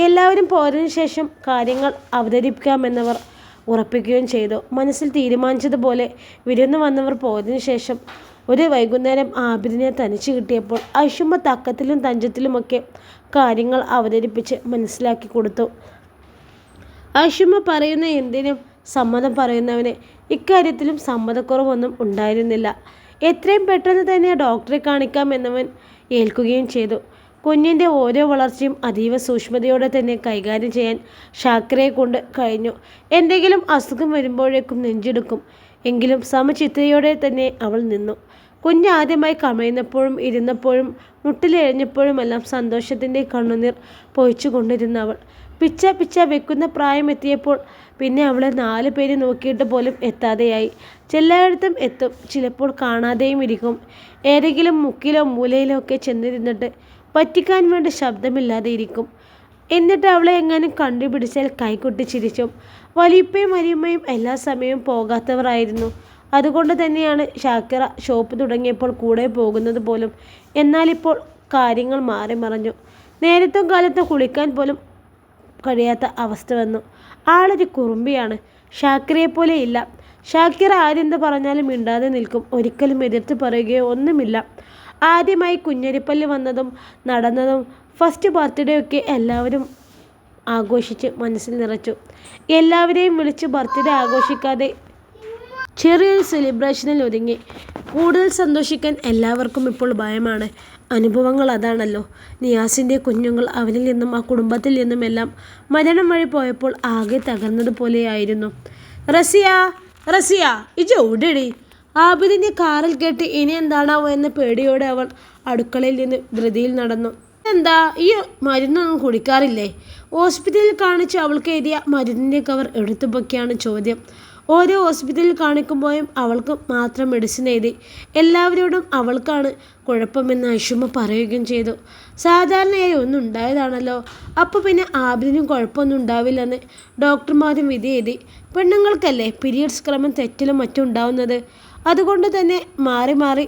എല്ലാവരും പോയതിനു ശേഷം കാര്യങ്ങൾ അവതരിപ്പിക്കാമെന്നവർ ഉറപ്പിക്കുകയും ചെയ്തു. മനസ്സിൽ തീരുമാനിച്ചതുപോലെ വിരുന്ന് വന്നവർ പോയതിനു ശേഷം ഒരു വൈകുന്നേരം ആബിദിനെ തനിച്ച് കിട്ടിയപ്പോൾ ഐഷുമ്മ തക്കത്തിലും തഞ്ചത്തിലുമൊക്കെ കാര്യങ്ങൾ അവതരിപ്പിച്ച് മനസ്സിലാക്കി കൊടുത്തു. ഐഷുമ്മ പറയുന്ന എന്തിനും സമ്മതം പറയുന്നവന് ഇക്കാര്യത്തിലും സമ്മതക്കുറവൊന്നും ഉണ്ടായിരുന്നില്ല. എത്രയും പെട്ടെന്ന് തന്നെ ഡോക്ടറെ കാണിക്കാമെന്നവൻ ഏൽക്കുകയും ചെയ്തു. കുഞ്ഞിൻ്റെ ഓരോ വളർച്ചയും അതീവ സൂക്ഷ്മതയോടെ തന്നെ കൈകാര്യം ചെയ്യാൻ ഷാക്കിറയെ കൊണ്ട് കഴിഞ്ഞു. എന്തെങ്കിലും അസുഖം വരുമ്പോഴേക്കും നെഞ്ചെടുക്കും. എങ്കിലും സമചിത്തയോടെ തന്നെ അവൾ നിന്നു. കുഞ്ഞ് ആദ്യമായി കമഴുന്നപ്പോഴും ഇരുന്നപ്പോഴും മുട്ടിലെഴഞ്ഞപ്പോഴുമെല്ലാം സന്തോഷത്തിൻ്റെ കണ്ണുനീർ പൊഴിച്ചു കൊണ്ടിരുന്ന അവൾ പിച്ച പിച്ച വെക്കുന്ന പ്രായമെത്തിയപ്പോൾ പിന്നെ അവളെ 4 പേര് നോക്കിയിട്ട് പോലും എത്താതെയായി. ചിലയിടത്തും എത്തും, ചിലപ്പോൾ കാണാതെയും ഇരിക്കും. ഏതെങ്കിലും മുക്കിലോ മൂലയിലോ ഒക്കെ ചെന്നിരുന്നിട്ട് പറ്റിക്കാൻ വേണ്ടി ശബ്ദമില്ലാതെ ഇരിക്കും. എന്നിട്ട് അവളെ എങ്ങാനും കണ്ടുപിടിച്ചാൽ കൈകൊട്ടി ചിരിച്ചും. വലിയപ്പയും വലിയമ്മയും എല്ലാ സമയവും പോകാത്തവരായിരുന്നു. അതുകൊണ്ട് തന്നെയാണ് ഷാക്കിറ ഷോപ്പ് തുടങ്ങിയപ്പോൾ കൂടെ പോകുന്നത് പോലും. എന്നാലിപ്പോൾ കാര്യങ്ങൾ മാറി മറിഞ്ഞു. നേരത്തും കാലത്തും കുളിക്കാൻ പോലും കഴിയാത്ത അവസ്ഥ വന്നു. ആളൊരു കുറുമ്പിയാണ്. ഷാക്കിറയെപ്പോലെ ഇല്ല. ഷാക്കിറ ആരെന്ത് പറഞ്ഞാലും മിണ്ടാതെ നിൽക്കും. ഒരിക്കലും എതിർത്ത് പറയുകയോ ഒന്നുമില്ല. ആദ്യമായി കുഞ്ഞരിപ്പല്ല് വന്നതും നടന്നതും ഫസ്റ്റ് ബർത്ത്ഡേ ഒക്കെ എല്ലാവരും ആഘോഷിച്ച് മനസ്സിൽ നിറച്ചു. എല്ലാവരെയും വിളിച്ച് ബർത്ത്ഡേ ആഘോഷിക്കാതെ ചെറിയൊരു സെലിബ്രേഷനിൽ ഒതുങ്ങി. കൂടുതൽ സന്തോഷിക്കാൻ എല്ലാവർക്കും ഇപ്പോൾ ഭയമാണ്. അനുഭവങ്ങൾ അതാണല്ലോ. നിയാസിൻ്റെ കുഞ്ഞുങ്ങൾ അവനിൽ നിന്നും ആ കുടുംബത്തിൽ നിന്നുമെല്ലാം മരണം വഴി പോയപ്പോൾ ആകെ തകർന്നതുപോലെയായിരുന്നു. റസിയ, റസിയ, ഇജ് ഓടടി. ആബിദിൻ്റെ കാറിൽ കേട്ട് ഇനി എന്താണാവോ എന്ന പേടിയോടെ അവൾ അടുക്കളയിൽ നിന്ന് ധൃതിയിൽ നടന്നു. എന്താ ഈ മരുന്നൊന്നും കുടിക്കാറില്ലേ? ഹോസ്പിറ്റലിൽ കാണിച്ച് അവൾക്ക് എഴുതിയ മരുന്നിൻ്റെ കവർ എടുത്തുപൊക്കെയാണ് ചോദ്യം. ഓരോ ഹോസ്പിറ്റലിൽ കാണിക്കുമ്പോഴും അവൾക്ക് മാത്രം മെഡിസിൻ എഴുതി. എല്ലാവരോടും അവൾക്കാണ് കുഴപ്പമെന്ന് ഐഷുമ്മ പറയുകയും ചെയ്തു. സാധാരണയായി ഒന്നും ഉണ്ടായതാണല്ലോ, അപ്പോൾ പിന്നെ ആബിദിനും കുഴപ്പമൊന്നും ഉണ്ടാവില്ലെന്ന് ഡോക്ടർമാരും വിധി എഴുതി. പെണ്ണുങ്ങൾക്കല്ലേ പീരിയഡ്സ് ക്രമം തെറ്റിലും മറ്റും ഉണ്ടാവുന്നത്. അതുകൊണ്ട് തന്നെ മാറി മാറി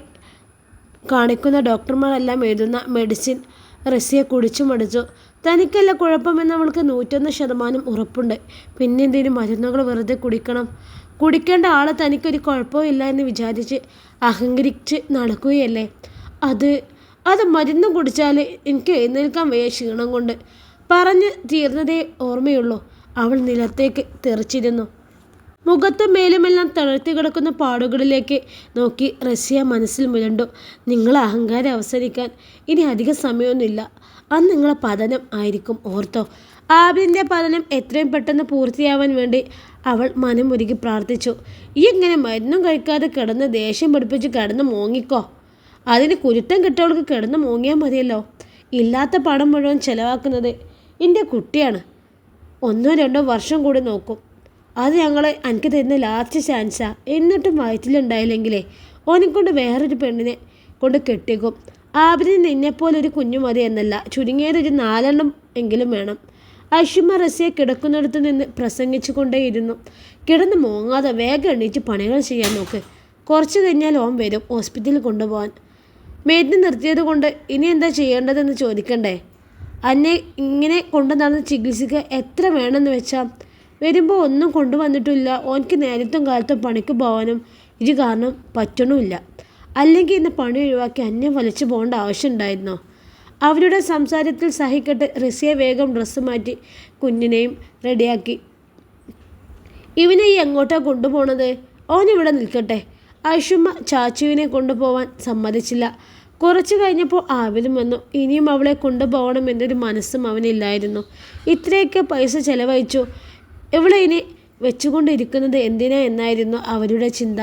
കാണിക്കുന്ന ഡോക്ടർമാരെല്ലാം എഴുതുന്ന മെഡിസിൻ റസിയ കുടിച്ചു മടിച്ചു. തനിക്കല്ല കുഴപ്പമെന്ന് അവൾക്ക് 101% ഉറപ്പുണ്ട്. പിന്നെന്തിനും മരുന്നുകൾ വെറുതെ കുടിക്കണം? കുടിക്കേണ്ട ആളെ തനിക്കൊരു കുഴപ്പവും ഇല്ല എന്ന് വിചാരിച്ച് അഹങ്കരിച്ച് നടക്കുകയല്ലേ? അത് മരുന്ന് കുടിച്ചാൽ എനിക്ക് എഴുന്നേൽക്കാൻ വയ്യ ക്ഷീണം കൊണ്ട്. പറഞ്ഞ് തീർന്നതേ ഓർമ്മയുള്ളൂ. അവൾ നിലത്തേക്ക് തെറിച്ചിരുന്നു. മുഖത്തും മേലുമെല്ലാം തളർത്തി കിടക്കുന്ന പാടുകളിലേക്ക് നോക്കി റസിയ മനസ്സിൽ മുരണ്ടു. നിങ്ങളെ അഹങ്കാരം അവസാനിക്കാൻ ഇനി അധിക സമയമൊന്നുമില്ല. അന്ന് നിങ്ങളെ പതനം ആയിരിക്കും, ഓർത്തോ. ആബിദിൻ്റെ പതനം എത്രയും പെട്ടെന്ന് പൂർത്തിയാവാൻ വേണ്ടി അവൾ മനമുരുകി പ്രാർത്ഥിച്ചു. ഈ ഇങ്ങനെ മരുന്നും കഴിക്കാതെ കിടന്ന് ദേഷ്യം പിടിപ്പിച്ച് കിടന്ന് മോങ്ങിക്കോ. അതിന് കുരുത്തം കിട്ടവൾക്ക് കിടന്ന് മോങ്ങിയാൽ മതിയല്ലോ. ഇല്ലാത്ത പണം മുഴുവൻ ചിലവാക്കുന്നത് എൻ്റെ കുട്ടിയാണ്. 1-2 വർഷം കൂടി നോക്കും. അത് ഞങ്ങളെ എനിക്ക് തരുന്ന ലാസ്റ്റ് ചാൻസാ. എന്നിട്ടും വയറ്റിലുണ്ടായില്ലെങ്കിലേ ഓനെക്കൊണ്ട് വേറൊരു പെണ്ണിനെ കൊണ്ട് കെട്ടിക്കും. ആബിദിന് നിന്നെപ്പോലൊരു കുഞ്ഞു മതി എന്നല്ല, ചുരുങ്ങിയതൊരു 4 എങ്കിലും വേണം. ഐഷുമ്മ റസിയ കിടക്കുന്നിടത്തു നിന്ന് പ്രസംഗിച്ചു കൊണ്ടേയിരുന്നു. കിടന്ന് മോങ്ങാതെ വേഗം എണീറ്റ് പണികൾ ചെയ്യാൻ നോക്ക്. കുറച്ച് കഴിഞ്ഞാൽ ഓൻ വരും ഹോസ്പിറ്റലിൽ കൊണ്ടുപോകാൻ. മെയ്ഡിനെ നിർത്തിയത് കൊണ്ട് ഇനി എന്താ ചെയ്യേണ്ടതെന്ന് ചോദിക്കണ്ടേ? അന്നെ ഇങ്ങനെ കൊണ്ടു നടന്ന് ചികിത്സിക്കുക എത്ര വേണമെന്ന് വെച്ചാൽ വരുമ്പോൾ ഒന്നും കൊണ്ടുവന്നിട്ടില്ല. ഓനക്ക് നേരത്തും കാലത്തും പണിക്ക് പോകാനും ഇത് കാരണം പറ്റണമില്ല. അല്ലെങ്കിൽ ഇന്ന് പണി ഒഴിവാക്കി അന്യം വലിച്ചു പോകേണ്ട ആവശ്യമുണ്ടായിരുന്നോ? അവരുടെ സംസാരത്തിൽ സഹിക്കട്ട് റസിയ വേഗം ഡ്രസ്സ് മാറ്റി കുഞ്ഞിനെയും റെഡിയാക്കി. ഇവനെ ഈ എങ്ങോട്ടാണ് കൊണ്ടുപോകണത്? ഓനിവിടെ നിൽക്കട്ടെ. ഐഷുമ്മ ചാച്ചുവിനെ കൊണ്ടുപോകാൻ സമ്മതിച്ചില്ല. കുറച്ചു കഴിഞ്ഞപ്പോൾ ആവിലും വന്നു. ഇനിയും അവളെ കൊണ്ടുപോകണമെന്നൊരു മനസ്സും അവനില്ലായിരുന്നു. ഇത്രയൊക്കെ പൈസ ചെലവഴിച്ചു, ഇവളെ ഇനി വെച്ചുകൊണ്ടിരിക്കുന്നത് എന്തിനാ എന്നായിരുന്നു അവരുടെ ചിന്ത.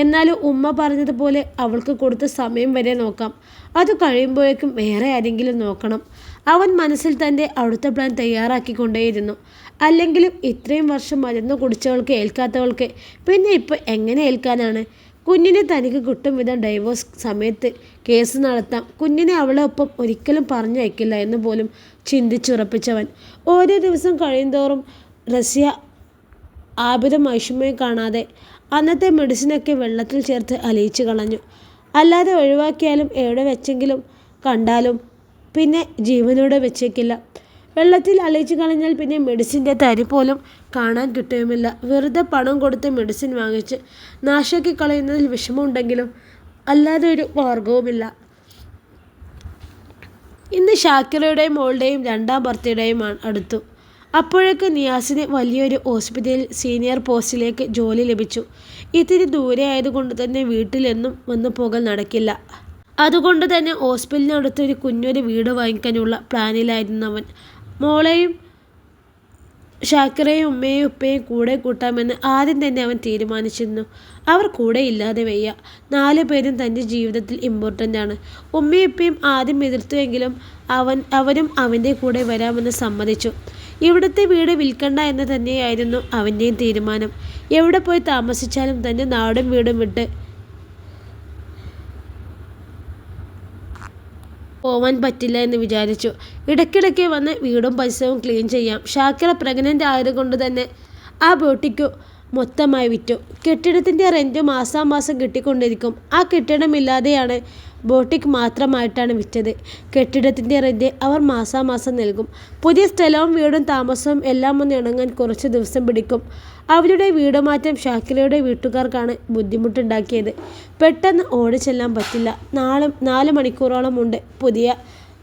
എന്നാലും ഉമ്മ പറഞ്ഞതുപോലെ അവൾക്ക് കൊടുത്ത സമയം വരെ നോക്കാം. അത് കഴിയുമ്പോഴേക്കും വേറെ ആരെങ്കിലും നോക്കണം. അവൻ മനസ്സിൽ തൻ്റെ അടുത്ത പ്ലാൻ തയ്യാറാക്കിക്കൊണ്ടേയിരുന്നു. അല്ലെങ്കിലും ഇത്രയും വർഷം മരുന്ന് കുടിച്ചവൾക്ക് ഏൽക്കാത്തവൾക്ക് പിന്നെ ഇപ്പോൾ എങ്ങനെ ഏൽക്കാനാണ്? കുഞ്ഞിനെ തനിക്ക് കിട്ടും വിധം ഡൈവോഴ്സ് സമയത്ത് കേസ് നടത്താം. കുഞ്ഞിനെ അവളെ ഒപ്പം ഒരിക്കലും പറഞ്ഞയക്കില്ല എന്ന് പോലും ചിന്തിച്ചുറപ്പിച്ചവൻ ഓരോ ദിവസം കഴിയുന്തോറും റസിയ ആബിദും ഐഷുമ്മയും കാണാതെ അന്നത്തെ മെഡിസിനൊക്കെ വെള്ളത്തിൽ ചേർത്ത് അലിയിച്ചു കളഞ്ഞു. അല്ലാതെ ഒഴിവാക്കിയാലും എവിടെ വെച്ചെങ്കിലും കണ്ടാലും പിന്നെ ജീവനോടെ വെച്ചേക്കില്ല. വെള്ളത്തിൽ അലിയിച്ചു കളഞ്ഞാൽ പിന്നെ മെഡിസിൻ്റെ തരി പോലും കാണാൻ കിട്ടുകയുമില്ല. വെറുതെ പണം കൊടുത്ത് മെഡിസിൻ വാങ്ങിച്ച് നാശാക്കി കളയുന്നതിൽ വിഷമമുണ്ടെങ്കിലും അല്ലാതെ ഒരു മാർഗവുമില്ല. ഇന്ന് ഷാക്കിറയുടെയും മോളുടെയും രണ്ടാം ബർത്ത്ഡേയും അടുത്തു. അപ്പോഴേക്ക് നിയാസിന് വലിയൊരു ഹോസ്പിറ്റലിൽ സീനിയർ പോസ്റ്റിലേക്ക് ജോലി ലഭിച്ചു. ഇത്തിരി ദൂരെ ആയതുകൊണ്ട് തന്നെ വീട്ടിലെന്നും വന്നു പോകൽ നടക്കില്ല. അതുകൊണ്ട് തന്നെ ഹോസ്പിറ്റലിനടുത്തൊരു കുഞ്ഞൊരു വീട് വാങ്ങിക്കാനുള്ള പ്ലാനിലായിരുന്നു അവൻ. മോളെയും ഷാക്കിറയും ഉമ്മയും ഉപ്പയും കൂടെ കൂട്ടാമെന്ന് ആദ്യം തന്നെ അവൻ തീരുമാനിച്ചിരുന്നു. അവർ കൂടെ ഇല്ലാതെ വയ്യ. 4 പേരും തൻ്റെ ജീവിതത്തിൽ ഇമ്പോർട്ടൻ്റ് ആണ്. ഉമ്മയും ഉപ്പയും ആദ്യം എതിർത്തുവെങ്കിലും അവരും അവൻ്റെ കൂടെ വരാമെന്ന് സമ്മതിച്ചു. ഇവിടുത്തെ വീട് വിൽക്കണ്ട എന്ന് തന്നെയായിരുന്നു അവൻ്റെയും തീരുമാനം. എവിടെ പോയി താമസിച്ചാലും തൻ്റെ നാടും വീടും വിട്ട് പോവാൻ പറ്റില്ല എന്ന് വിചാരിച്ചു. ഇടയ്ക്കിടയ്ക്ക് വന്ന് വീടും പരിസരവും ക്ലീൻ ചെയ്യാം. ഷാക്കിറ പ്രഗ്നൻ്റ് ആയതുകൊണ്ട് തന്നെ ആ ബോട്ടിക്കു മൊത്തമായി വിറ്റു. കെട്ടിടത്തിൻ്റെ റെൻറ്റ് മാസാമാസം കിട്ടിക്കൊണ്ടിരിക്കും. ആ കെട്ടിടമില്ലാതെയാണ് ബോട്ടിക് മാത്രമായിട്ടാണ് വിറ്റത്. കെട്ടിടത്തിൻ്റെ റെൻറ്റ് അവർ മാസാമാസം നൽകും. പുതിയ സ്ഥലവും വീടും താമസവും എല്ലാം ഒന്ന് ഇണങ്ങാൻ കുറച്ച് ദിവസം പിടിക്കും. അവരുടെ വീട് മാറ്റം ഷാക്കിറയുടെ വീട്ടുകാർക്കാണ് ബുദ്ധിമുട്ടുണ്ടാക്കിയത്. പെട്ടെന്ന് ഓടിച്ചെല്ലാൻ പറ്റില്ല. 4 മണിക്കൂറോളം ഉണ്ട് പുതിയ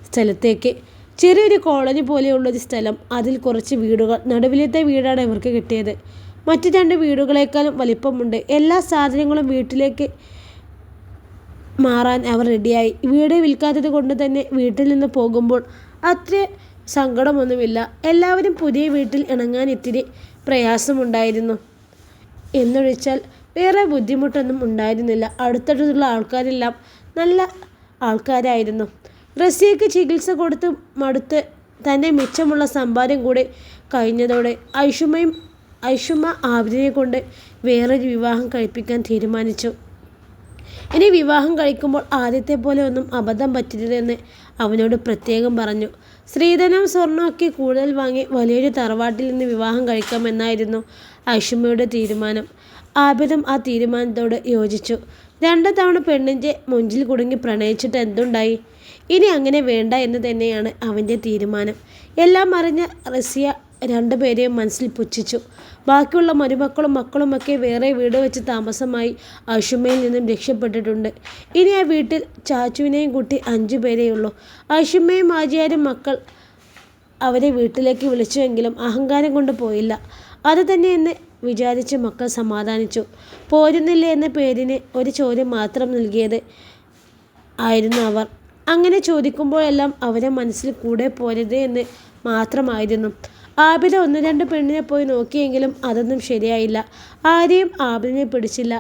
സ്ഥലത്തേക്ക്. ചെറിയൊരു കോളനി പോലെയുള്ളൊരു സ്ഥലം, അതിൽ കുറച്ച് വീടുകൾ. നടുവിലത്തെ വീടാണ് ഇവർക്ക് കിട്ടിയത്. മറ്റു 2 വീടുകളേക്കാളും വലിപ്പമുണ്ട്. എല്ലാ സാധനങ്ങളും വീട്ടിലേക്ക് മാറാൻ അവർ റെഡിയായി. വീട് വിൽക്കാത്തത് കൊണ്ട് തന്നെ വീട്ടിൽ നിന്ന് പോകുമ്പോൾ അത്ര സങ്കടമൊന്നുമില്ല. എല്ലാവരും പുതിയ വീട്ടിൽ ഇണങ്ങാൻ ഇത്തിരി പ്രയാസമുണ്ടായിരുന്നു എന്നൊഴിച്ചാൽ വേറെ ബുദ്ധിമുട്ടൊന്നും ഉണ്ടായിരുന്നില്ല. അടുത്തടുത്തുള്ള ആൾക്കാരെല്ലാം നല്ല ആൾക്കാരായിരുന്നു. റസിയയ്ക്ക് ചികിത്സ കൊടുത്ത് മടുത്ത് തൻ്റെ മിച്ചമുള്ള സമ്പാദ്യം കൂടി കഴിഞ്ഞതോടെ ഐഷുമ്മ ആബിദിനെ കൊണ്ട് വേറൊരു വിവാഹം കഴിപ്പിക്കാൻ തീരുമാനിച്ചു. ഇനി വിവാഹം കഴിക്കുമ്പോൾ ആദ്യത്തെ പോലെ ഒന്നും അബദ്ധം പറ്റരുതെന്ന് അവനോട് പ്രത്യേകം പറഞ്ഞു. സ്ത്രീധനവും സ്വർണ്ണമൊക്കെ കൂടുതൽ വാങ്ങി വലിയൊരു തറവാട്ടിൽ നിന്ന് വിവാഹം കഴിക്കാമെന്നായിരുന്നു ഐഷുമ്മയുടെ തീരുമാനം. ആബിദും ആ തീരുമാനത്തോട് യോജിച്ചു. 2 തവണ പെണ്ണിൻ്റെ മുഞ്ചിൽ കുടുങ്ങി പ്രണയിച്ചിട്ട് എന്തുണ്ടായി? ഇനി അങ്ങനെ വേണ്ട എന്ന് തന്നെയാണ് അവൻ്റെ തീരുമാനം. എല്ലാം അറിഞ്ഞ റസിയ 2 പേരെയും മനസ്സിൽ പുച്ഛിച്ചു. ബാക്കിയുള്ള മരുമക്കളും മക്കളുമൊക്കെ വേറെ വീട് വെച്ച് താമസമായി ഐഷുമ്മയിൽ നിന്നും രക്ഷപ്പെട്ടിട്ടുണ്ട്. ഇനി ആ വീട്ടിൽ ചാച്ചുവിനെയും കൂട്ടി 5 പേരെയുള്ളൂ. ഐഷുമ്മയും ആജിയാരും മക്കൾ അവരെ വീട്ടിലേക്ക് വിളിച്ചുവെങ്കിലും അഹങ്കാരം കൊണ്ട് പോയില്ല. അത് തന്നെയെന്ന് വിചാരിച്ച് മക്കൾ സമാധാനിച്ചു. പോരുന്നില്ല എന്ന പേരിന് ഒരു ചോദ്യം മാത്രം നൽകിയത് ആയിരുന്നു അവർ. അങ്ങനെ ചോദിക്കുമ്പോഴെല്ലാം അവരെ മനസ്സിൽ കൂടെ പോരുത് എന്ന് മാത്രമായിരുന്നു. ആബിദ 1-2 പെണ്ണിനെ പോയി നോക്കിയെങ്കിലും അതൊന്നും ശരിയായില്ല. ആരെയും ആബിദിനെ പിടിച്ചില്ല.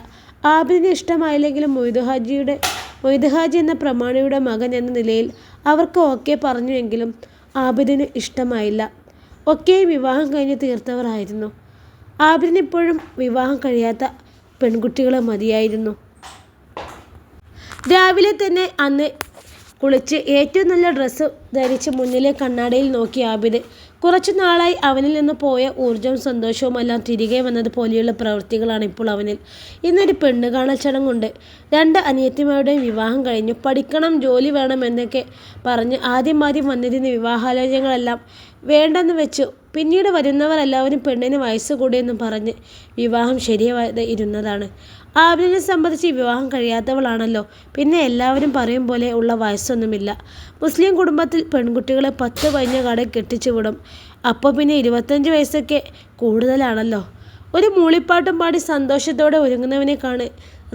ആബിദിന് ഇഷ്ടമായില്ലെങ്കിലും മൊയ്ത് ഹാജി എന്ന പ്രമാണിയുടെ മകൻ എന്ന നിലയിൽ അവർക്ക് ഓക്കെ പറഞ്ഞുവെങ്കിലും ആബിദിന് ഇഷ്ടമായില്ല. ഒക്കെയും വിവാഹം കഴിഞ്ഞ് തീർത്തവരായിരുന്നു. ആബിദിന് ഇപ്പോഴും വിവാഹം കഴിയാത്ത പെൺകുട്ടികളെ മതിയായിരുന്നു. രാവിലെ തന്നെ അന്ന് കുളിച്ച് ഏറ്റവും നല്ല ഡ്രസ്സ് ധരിച്ച് മുന്നിലെ കണ്ണാടിയിൽ നോക്കി ആബിദ്. കുറച്ചു നാളായി അവനിൽ നിന്ന് പോയ ഊർജ്ജവും സന്തോഷവുമെല്ലാം തിരികെ വന്നതുപോലെയുള്ള പ്രവൃത്തികളാണ് ഇപ്പോൾ അവനിൽ. ഇന്നൊരു പെണ്ണ് കാണൽ ചടങ്ങുണ്ട്. 2 അനിയത്തിമാരുടെയും വിവാഹം കഴിഞ്ഞു. പഠിക്കണം, ജോലി വേണം എന്നൊക്കെ പറഞ്ഞ് ആദ്യം വന്നിരുന്ന വിവാഹാലോചനകളെല്ലാം വേണ്ടെന്ന് വെച്ചു. പിന്നീട് വരുന്നവർ എല്ലാവരും പെണ്ണിന് വയസ്സ് കൂടിയെന്നും പറഞ്ഞ് വിവാഹം ശരിയാവാതെ ഇരുന്നതാണ്. ആബിദിനെ സംബന്ധിച്ച് വിവാഹം കഴിയാത്തവളാണല്ലോ. പിന്നെ എല്ലാവരും പറയും പോലെ ഉള്ള വയസ്സൊന്നുമില്ല. മുസ്ലിം കുടുംബത്തിൽ പെൺകുട്ടികളെ 10 കഴിഞ്ഞ കട കെട്ടിച്ചു വിടും. അപ്പോൾ പിന്നെ 25 വയസ്സൊക്കെ കൂടുതലാണല്ലോ. ഒരു മൂളിപ്പാട്ടും പാടി സന്തോഷത്തോടെ ഒരുങ്ങുന്നവനെ കാണ്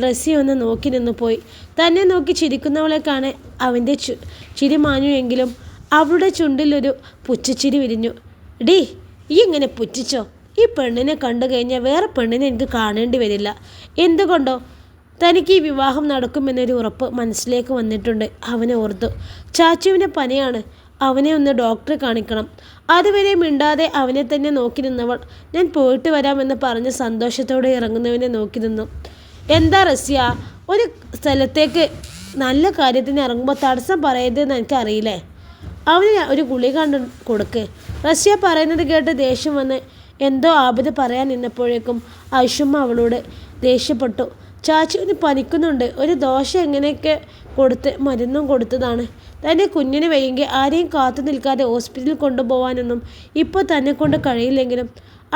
റസിയ ഒന്ന് നോക്കി നിന്നു പോയി. തന്നെ നോക്കി ചിരിക്കുന്നവളെ കാണെ അവൻ്റെ ചിരി മാഞ്ഞുവെങ്കിലും അവളുടെ ചുണ്ടിലൊരു പുച്ഛച്ചിരി വിരിഞ്ഞു. ഡീ, ഈ ഇങ്ങനെ പുച്ഛിച്ചോ? ഈ പെണ്ണിനെ കണ്ടു കഴിഞ്ഞാൽ വേറെ പെണ്ണിനെ എനിക്ക് കാണേണ്ടി വരില്ല. എന്തുകൊണ്ടോ? തനിക്ക് ഈ വിവാഹം നടക്കുമെന്നൊരു ഉറപ്പ് മനസ്സിലേക്ക് വന്നിട്ടുണ്ട്. അവനെ ഓർത്തു. ചാച്ചുവിന് പനിയാണ്. അവനെ ഒന്ന് ഡോക്ടറെ കാണിക്കണം. അതുവരെ മിണ്ടാതെ അവനെ തന്നെ നോക്കി നിന്നവൾ ഞാൻ പോയിട്ട് വരാമെന്ന് പറഞ്ഞ് സന്തോഷത്തോടെ ഇറങ്ങുന്നവനെ നോക്കി നിന്നു. എന്താ റസിയ, ഒരു സ്ഥലത്തേക്ക് നല്ല കാര്യത്തിന് ഇറങ്ങുമ്പോൾ തടസ്സം പറയരുതെന്ന് എനിക്കറിയില്ലേ? അവന് ഒരു ഗുളിക കണ്ടു കൊടുക്ക്. റസിയ പറയുന്നത് കേട്ട് ദേഷ്യം വന്ന് എന്തോ ആബിദ് പറയാൻ നിന്നപ്പോഴേക്കും ഐഷുമ്മ അവളോട് ദേഷ്യപ്പെട്ടു. ചാച്ചുവിന് പനിക്കുന്നുണ്ട്. ഒരു ദോശ എങ്ങനെയൊക്കെ കൊടുത്ത് മരുന്നും കൊടുത്തതാണ്. തൻ്റെ കുഞ്ഞിന് വയ്യെങ്കിൽ ആരെയും കാത്തു നിൽക്കാതെ ഹോസ്പിറ്റലിൽ കൊണ്ടുപോകാനൊന്നും ഇപ്പോൾ തന്നെ കൊണ്ട് കഴിയില്ലെങ്കിലും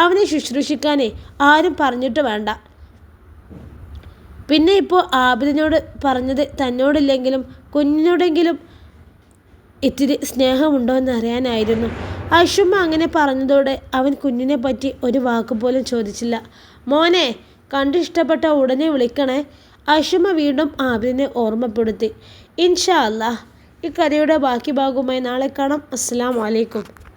അവനെ ശുശ്രൂഷിക്കാനേ ആരും പറഞ്ഞിട്ട് വേണ്ട. പിന്നെ ഇപ്പോൾ ആബിദിനോട് പറഞ്ഞത് തന്നോടില്ലെങ്കിലും കുഞ്ഞിനോടെങ്കിലും ഇത്തിരി സ്നേഹമുണ്ടോ എന്നറിയാനായിരുന്നു. ഐഷുമ്മ അങ്ങനെ പറഞ്ഞതോടെ അവൻ കുഞ്ഞിനെ പറ്റി ഒരു വാക്ക് പോലും ചോദിച്ചില്ല. മോനെ, കണ്ടിഷ്ടപ്പെട്ട ഉടനെ വിളിക്കണേ, ഐഷുമ്മ വീണ്ടും ആബിദിനെ ഓർമ്മപ്പെടുത്തി. ഇൻഷാ അല്ലാ. ഈ കഥയുടെ ബാക്കി ഭാഗവുമായി നാളെ കാണാം. അസ്സലാമു അലൈക്കും.